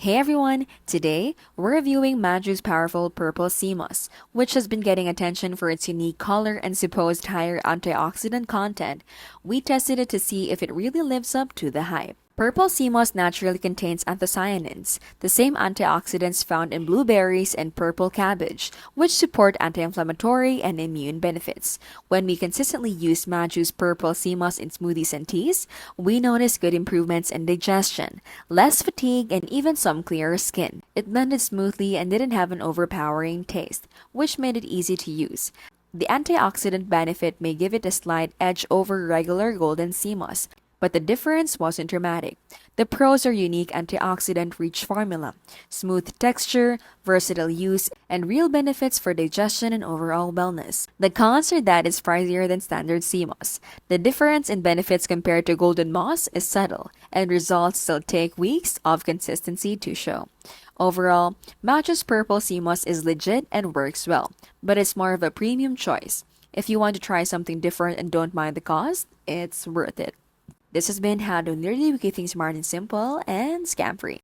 Hey everyone! Today, we're reviewing Maju's powerful purple sea moss, which has been getting attention for its unique color and supposed higher antioxidant content. We tested it to see if it really lives up to the hype. Purple sea moss naturally contains anthocyanins, the same antioxidants found in blueberries and purple cabbage, which support anti-inflammatory and immune benefits. When we consistently use Maju's purple sea moss in smoothies and teas, we notice good improvements in digestion, less fatigue, and even some clearer skin. It blended smoothly and didn't have an overpowering taste, which made it easy to use. The antioxidant benefit may give it a slight edge over regular golden sea moss, but the difference wasn't dramatic. The pros are unique antioxidant-rich formula, smooth texture, versatile use, and real benefits for digestion and overall wellness. The cons are that it's pricier than standard sea moss. The difference in benefits compared to golden moss is subtle, and results still take weeks of consistency to show. Overall, Maju's purple sea moss is legit and works well, but it's more of a premium choice. If you want to try something different and don't mind the cost, it's worth it. This has been How to Literally Keep Things Smart and Simple and Scam Free.